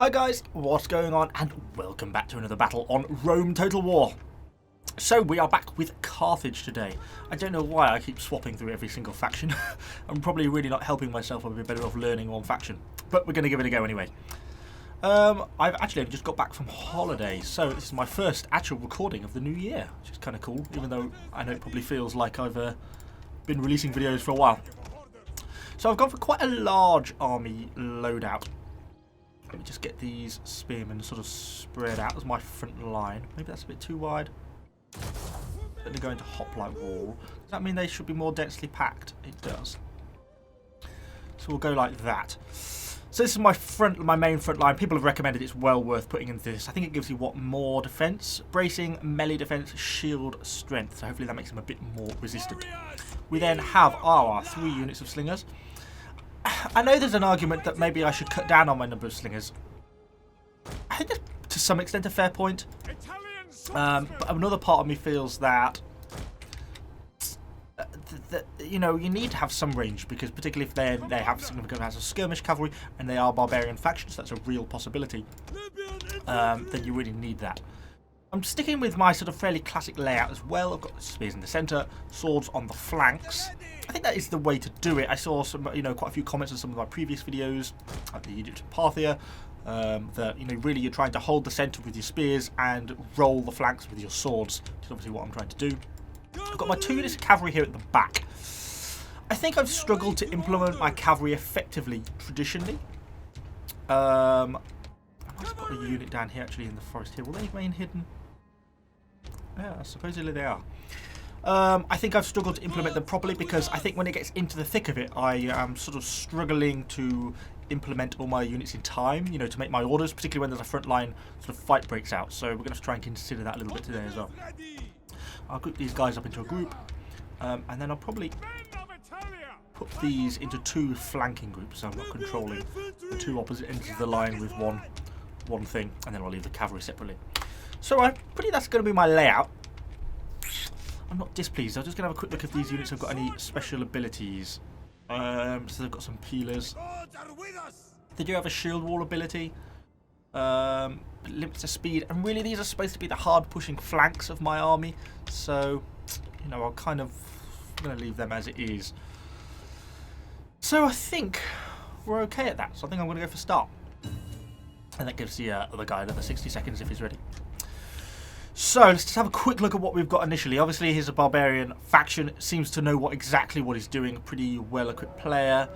Hi guys, what's going on? And welcome back to another battle on Rome Total War. So we are back with Carthage today. I don't know why I keep swapping through every single faction. I'm probably really not helping myself. I'd be better off learning one faction. But we're going to give it a go anyway. I've actually just got back from holiday, so this is my first actual recording of the new year, which is kind of cool, even though I know it probably feels like I've been releasing videos for a while. So I've gone for quite a large army loadout. Let me just get these spearmen sort of spread out as my front line. Maybe that's a bit too wide. Then they go into hoplite wall. Does that mean they should be more densely packed? It does. So we'll go like that. So this is my main front line. People have recommended it's well worth putting into this. I think it gives you more defense, bracing, melee defense, shield, strength. So hopefully that makes them a bit more resistant. We then have our 3 units of slingers. I know there's an argument that maybe I should cut down on my number of slingers. I think that's to some extent a fair point. But another part of me feels that, you know, you need to have some range, because particularly if they have significant amounts of skirmish cavalry and they are barbarian factions, that's a real possibility. Then you really need that. I'm sticking with my sort of fairly classic layout as well. I've got the spears in the centre, swords on the flanks. I think that is the way to do it. I saw some, quite a few comments on some of my previous videos, like the Egyptian Parthia, that really you're trying to hold the centre with your spears and roll the flanks with your swords, which is obviously what I'm trying to do. I've got my 2 units of cavalry here at the back. I think I've struggled to implement my cavalry effectively traditionally. I've got a unit down here actually in the forest here. Will they remain hidden? Yeah, supposedly they are. I think I've struggled to implement them properly, because I think when it gets into the thick of it, I am sort of struggling to implement all my units in time, to make my orders, particularly when there's a frontline sort of fight breaks out. So we're going to try and consider that a little bit today as well. I'll group these guys up into a group, and then I'll probably put these into 2 flanking groups, so I'm not controlling the 2 opposite ends of the line with one thing, and then I'll leave the cavalry separately. So that's going to be my layout. I'm not displeased. I'm just going to have a quick look if these units have got any special abilities. So they've got some peelers. They do have a shield wall ability. Limits their speed. And really these are supposed to be the hard pushing flanks of my army. So, I'm going to leave them as it is. So I think we're okay at that. So I think I'm going to go for start. And that gives the other guy another 60 seconds if he's ready. So let's just have a quick look at what we've got initially. Obviously he's a barbarian faction, seems to know exactly what he's doing, a pretty well equipped player.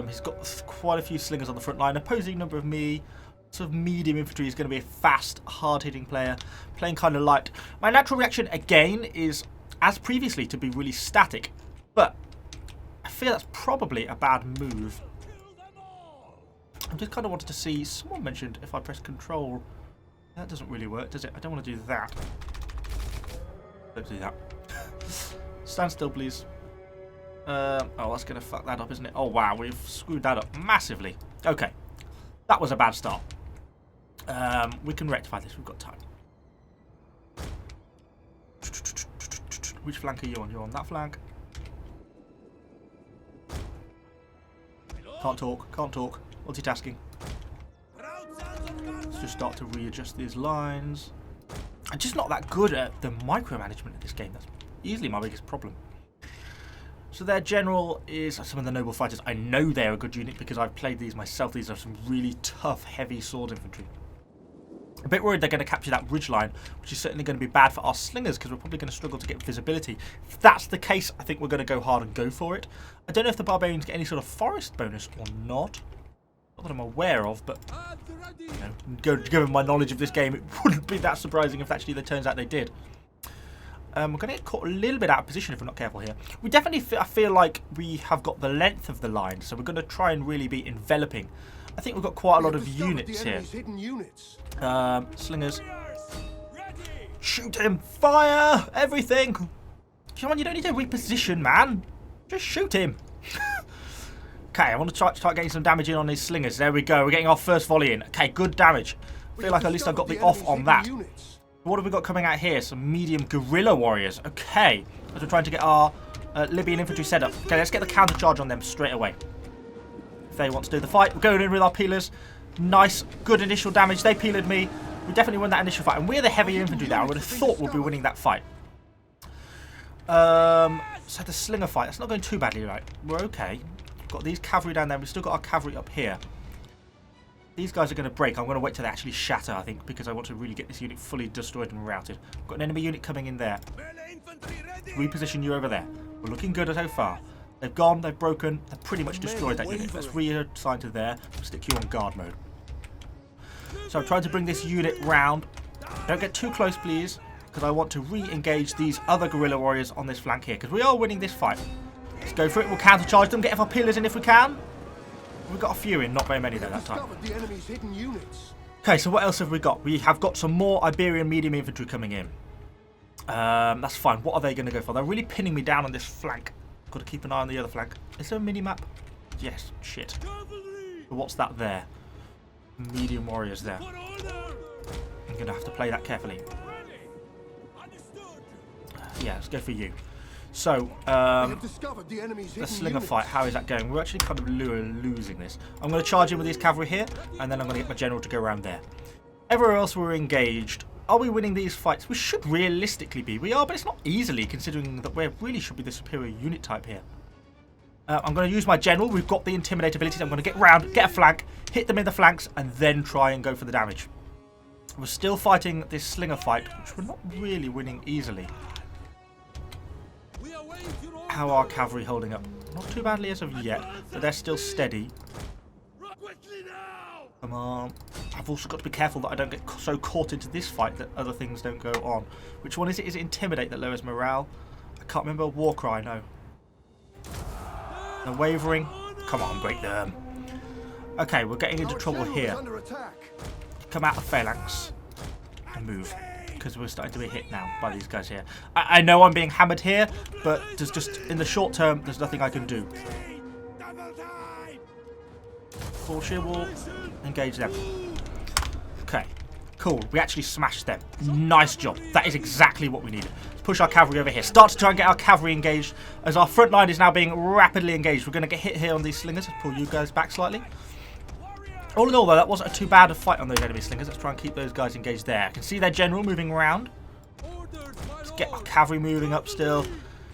He's got quite a few slingers on the front line, opposing number of sort of medium infantry. Is going to be a fast, hard hitting player, playing kind of light. My natural reaction again is, as previously, to be really static, but I fear that's probably a bad move. I just kind of wanted to see, someone mentioned if I press control. That doesn't really work, does it? I don't want to do that. Don't do that. Stand still, please. Oh, that's going to fuck that up, isn't it? Oh, wow, we've screwed that up massively. Okay. That was a bad start. We can rectify this. We've got time. Which flank are you on? You're on that flank. Can't talk. Can't talk. Multitasking. Let's just start to readjust these lines. I'm just not that good at the micromanagement of this game. That's easily my biggest problem. So their general is some of the noble fighters. I know they're a good unit because I've played these myself. These are some really tough, heavy sword infantry. A bit worried they're going to capture that ridge line, which is certainly going to be bad for our slingers, because we're probably going to struggle to get visibility. If that's the case, I think we're going to go hard and go for it. I don't know if the barbarians get any sort of forest bonus or not. Not that I'm aware of, but given my knowledge of this game, it wouldn't be that surprising if actually it turns out they did. We're going to get caught a little bit out of position if we're not careful here. We definitely, I feel like we have got the length of the line, so we're going to try and really be enveloping. I think we've got quite a lot of units here. Slingers. Shoot him! Fire! Everything! Come on, you don't need to reposition, man. Just shoot him. Okay, I want to start getting some damage in on these slingers. There we go. We're getting our first volley in. Okay, good damage. I feel like at least I got the off on that. What have we got coming out here? Some medium guerrilla warriors. Okay, as we're trying to get our Libyan infantry set up. Okay, let's get the counter charge on them straight away. If they want to do the fight, we're going in with our peelers. Nice, good initial damage. They peeled me. We definitely won that initial fight. And we're the heavy infantry now. I would have thought we'll be winning that fight. So the slinger fight, that's not going too badly, right? We're okay. We've got these cavalry down there. We've still got our cavalry up here. These guys are going to break. I'm going to wait till they actually shatter, I think, because I want to really get this unit fully destroyed and routed. We've got an enemy unit coming in there. Reposition you over there. We're looking good so far. They've gone, they've broken, they've pretty much destroyed that unit. Let's reassign to there. Stick you on guard mode. So I'm trying to bring this unit round. Don't get too close, please, because I want to re-engage these other guerrilla warriors on this flank here, because we are winning this fight. Let's go for it. We'll counter-charge them, get our pillars in if we can. We've got a few in, not very many though that time. Okay, so what else have we got? We have got some more Iberian medium infantry coming in. That's fine. What are they going to go for? They're really pinning me down on this flank. Got to keep an eye on the other flank. Is there a mini-map? Yes, shit. But what's that there? Medium warriors there. I'm going to have to play that carefully. Yeah, let's go for you. So, the slinger fight, how is that going? We're actually kind of losing this. I'm going to charge in with these cavalry here, and then I'm going to get my general to go around there. Everywhere else we're engaged. Are we winning these fights? We should realistically be. We are, but it's not easily, considering that we really should be the superior unit type here. I'm going to use my general. We've got the intimidate ability. I'm going to get round, get a flank, hit them in the flanks, and then try and go for the damage. We're still fighting this slinger fight, which we're not really winning easily. How are cavalry holding up? Not too badly as of yet, but they're still steady. Come on. I've also got to be careful that I don't get so caught into this fight that other things don't go on. Which one is it? Is it Intimidate that lowers morale? I can't remember. War Cry, no. No wavering. Come on, break them. Okay, we're getting into trouble here. Come out of phalanx and move, because we're starting to be hit now by these guys here. I know I'm being hammered here, but there's just, in the short term, there's nothing I can do. Full sheer wall. Engage them. Okay. Cool. We actually smashed them. Nice job. That is exactly what we needed. Let's push our cavalry over here. Start to try and get our cavalry engaged, as our front line is now being rapidly engaged. We're going to get hit here on these slingers. Let's pull you guys back slightly. All in all, though, that wasn't too bad a fight on those enemy slingers. Let's try and keep those guys engaged there. I can see their general moving around. Let's get our cavalry moving up still.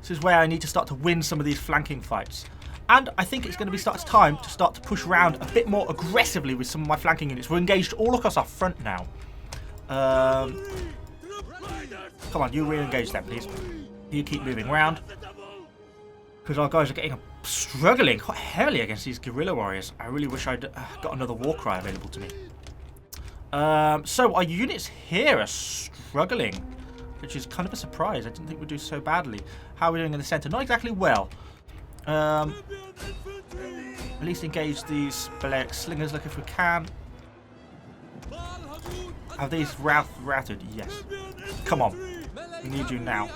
This is where I need to start to win some of these flanking fights. And I think it's going to be time to start to push around a bit more aggressively with some of my flanking units. We're engaged all across our front now. Come on, you re-engage them, please. You keep moving around. Because our guys are getting struggling quite heavily against these guerrilla warriors. I really wish I'd got another war cry available to me. So our units here are struggling, which is kind of a surprise. I didn't think we'd do so badly. How are we doing in the centre? Not exactly well. At least engage these Balearic slingers, look if we can. Have these routed? Yes. Come on. We need you now.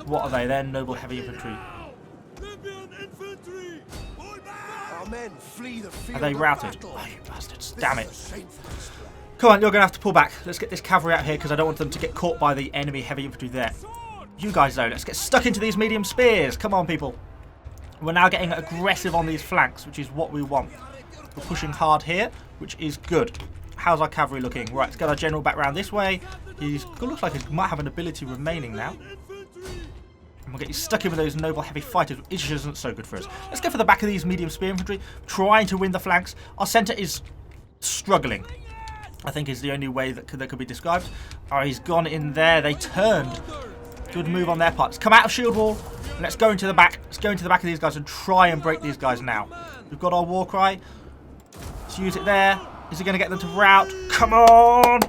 What are they then? Noble heavy infantry. Are they routed? Oh, you bastards. Damn it. Come on, you're going to have to pull back. Let's get this cavalry out here because I don't want them to get caught by the enemy heavy infantry there. You guys, though, let's get stuck into these medium spears. Come on, people. We're now getting aggressive on these flanks, which is what we want. We're pushing hard here, which is good. How's our cavalry looking? Right, let's get our general back round this way. He looks like he might have an ability remaining now. And we'll get you stuck in with those noble heavy fighters, which isn't so good for us. Let's go for the back of these medium spear infantry, trying to win the flanks. Our centre is struggling, I think is the only way that could be described. Oh, he's gone in there. They turned. Good move on their part. Let's come out of shield wall. Let's go into the back. Let's go into the back of these guys and try and break these guys now. We've got our war cry. Let's use it there. Is he going to get them to rout? Come on!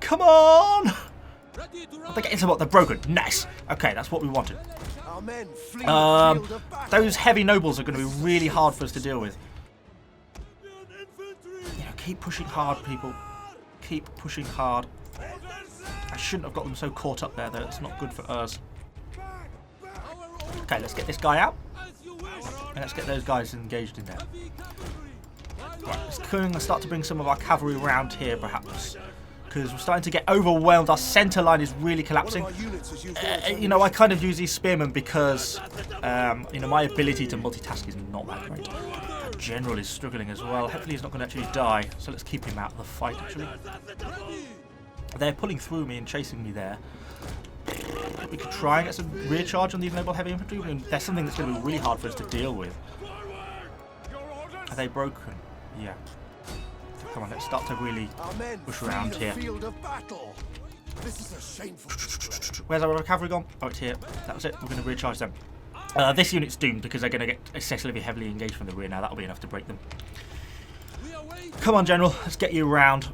Come on! They're getting somewhat. They're broken. Nice. Okay, that's what we wanted. Those heavy nobles are going to be really hard for us to deal with. Yeah, keep pushing hard, people. Keep pushing hard. I shouldn't have got them so caught up there, though. It's not good for us. Okay, let's get this guy out. And let's get those guys engaged in there. Right, let's start to bring some of our cavalry around here, perhaps. Because we're starting to get overwhelmed. Our centre line is really collapsing. You know, I kind of use these spearmen because, you know, my ability to multitask is not that great. general is struggling as well. Hopefully he's not going to actually die, so let's keep him out of the fight, actually. They're pulling through me and chasing me there. We could try and get some rear charge on these noble heavy infantry. I mean, there's something that's going to be really hard for us to deal with. Are they broken? Yeah. Come on, let's start to really push around here. Where's our cavalry gone? Oh, it's here. That was it. We're going to rear charge them. This unit's doomed because they're going to get excessively heavily engaged from the rear now. That'll be enough to break them. Come on, General. Let's get you around.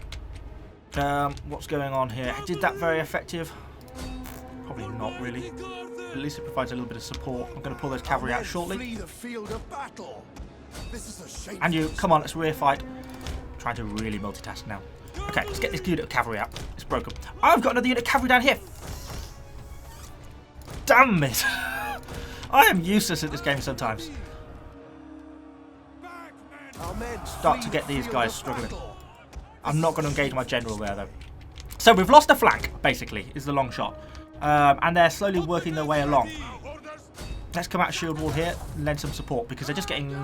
What's going on here? Did that very effective? Probably not really. At least it provides a little bit of support. I'm going to pull those cavalry out shortly. And you, come on, let's rear fight. I'm trying to really multitask now. Okay, let's get this unit of cavalry out. It's broken. I've got another unit of cavalry down here. Damn it. I am useless at this game sometimes. Start to get these guys struggling. I'm not going to engage my general there, though. So we've lost a flank, basically, is the long shot. And they're slowly working their way along. Let's come out shield wall here and lend some support, because they're just getting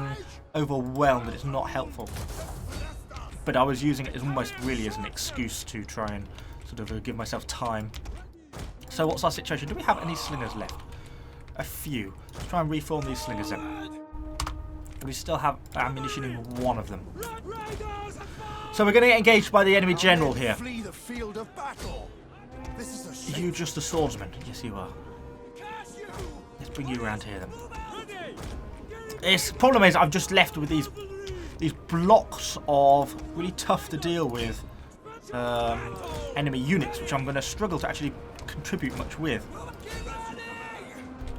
overwhelmed and it's not helpful. But I was using it as almost really as an excuse to try and sort of give myself time. So what's our situation? Do we have any slingers left? A few. Let's try and reform these slingers in. We still have ammunition in one of them. So we're going to get engaged by the enemy general here. Are you just a swordsman? Yes, you are. Let's bring you around here then. The problem is I'm just left with these blocks of really tough to deal with enemy units, which I'm going to struggle to actually contribute much with.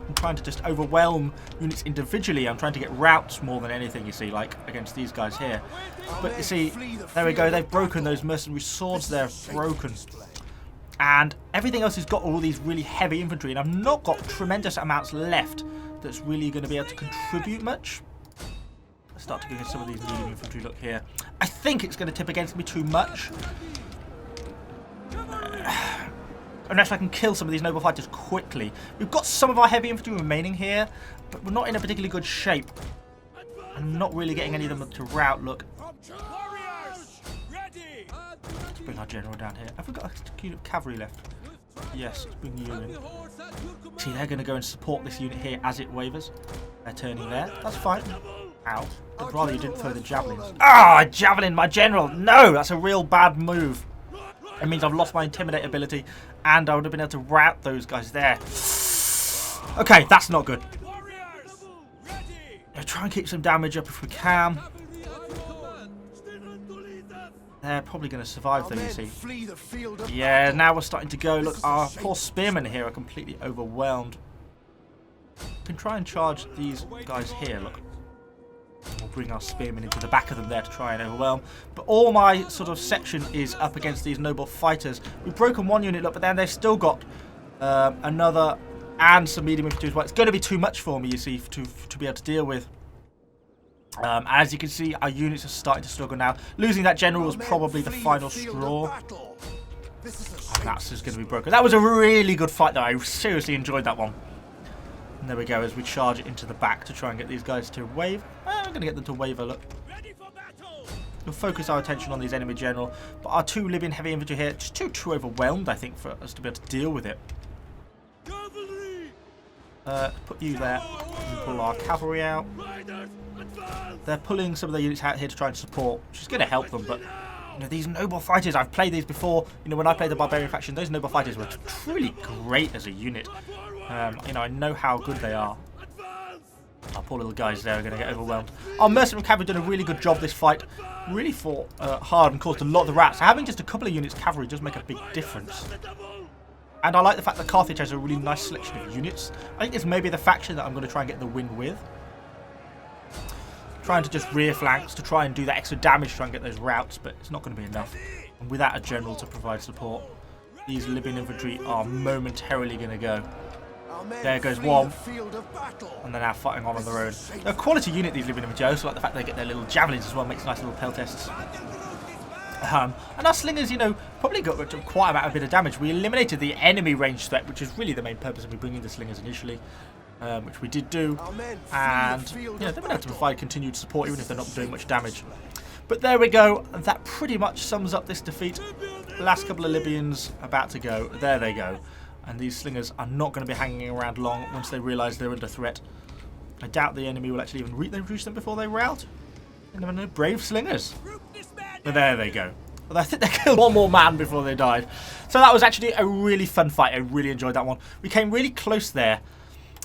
I'm trying to just overwhelm units individually. I'm trying to get routes more than anything, you see, like against these guys here. But you see, there we go, they've broken those mercenary swords, they're broken. And everything else has got all these really heavy infantry, and I've not got tremendous amounts left that's really going to be able to contribute much. Let's start to give some of these medium infantry look here. I think it's going to tip against me too much. Unless I can kill some of these noble fighters quickly. We've got some of our heavy infantry remaining here, but we're not in a particularly good shape. I'm not really getting any of them to rout. Look. Let's bring our general down here. Have we got a unit of cavalry left? Yes, let's bring you in. See, they're going to go and support this unit here as it wavers. They're turning there. That's fine. Ow. I'd rather you didn't throw the javelins. Ah, javelin, my general! No, that's a real bad move. It means I've lost my intimidate ability, and I would have been able to rout those guys there. Okay, that's not good. Try and keep some damage up if we can. They're probably going to survive though, you see. Yeah, now we're starting to go. Look, our poor spearmen here are completely overwhelmed. We can try and charge these guys here, look. We'll bring our spearmen into the back of them there to try and overwhelm. But all my sort of section is up against these noble fighters. We've broken one unit, look, but then they've still got another and some medium infantry as well. It's going to be too much for me, you see, to be able to deal with. As you can see, our units are starting to struggle now. Losing that general was probably the final straw. And that's just going to be broken. That was a really good fight, though. I seriously enjoyed that one. And there we go, as we charge it into the back to try and get these guys to wave. I'm going to get them to waver, look. We'll focus our attention on these enemy general. But our two Libyan heavy infantry here, just too overwhelmed, I think, for us to be able to deal with it. Put you there. And pull our cavalry out. They're pulling some of their units out here to try and support, which is going to help them, but you know, these noble fighters, I've played these before. You know, when I played the barbarian faction, those noble fighters were truly great as a unit. You know, I know how good they are. Our poor little guys there are going to get overwhelmed. Our mercenary cavalry did a really good job this fight. Really fought hard and caused a lot of the rats. So having just a couple of units cavalry does make a big difference. And I like the fact that Carthage has a really nice selection of units. I think this may be the faction that I'm going to try and get the win with. Trying to just rear flanks to try and do that extra damage to try and get those routes, but it's not going to be enough. And without a general to provide support, these Libyan infantry are momentarily going to go. There goes one, and they're now fighting on their own. They're a quality unit, these Libyan infantry. I also like the fact they get their little javelins as well, makes nice little pelt tests. And our slingers, you know, probably got quite a bit of damage. We eliminated the enemy range threat, which is really the main purpose of me bringing the slingers initially. which we did do, and you know, they've been able to provide continued support even if they're not doing much damage. But there we go, and that pretty much sums up this defeat. The last couple of Libyans about to go. There they go. And these slingers are not going to be hanging around long once they realise they're under threat. I doubt the enemy will actually even reach them before they rout. You never know, brave slingers. But there they go. Well, I think they killed one more man before they died. So that was actually a really fun fight. I really enjoyed that one. We came really close there.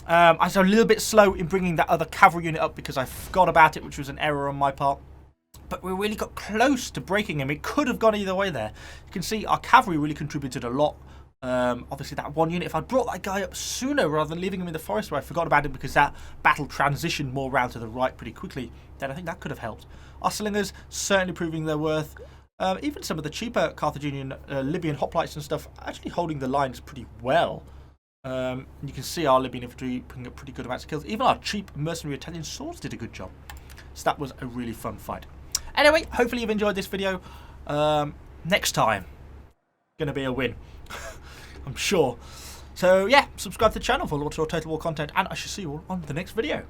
I was a little bit slow in bringing that other cavalry unit up because I forgot about it, which was an error on my part. But we really got close to breaking him. It could have gone either way there. You can see our cavalry really contributed a lot. Obviously that one unit, if I'd brought that guy up sooner rather than leaving him in the forest where I forgot about him because that battle transitioned more round to the right pretty quickly, then I think that could have helped. Our slingers certainly proving their worth. Even some of the cheaper Carthaginian Libyan hoplites and stuff actually holding the lines pretty well. And you can see our Libyan infantry putting up pretty good amounts of kills. Even our cheap mercenary Italian swords did a good job. So that was a really fun fight. Anyway, hopefully you've enjoyed this video. Next time, going to be a win. I'm sure. So yeah, subscribe to the channel for lots more Total War content, and I shall see you all on the next video.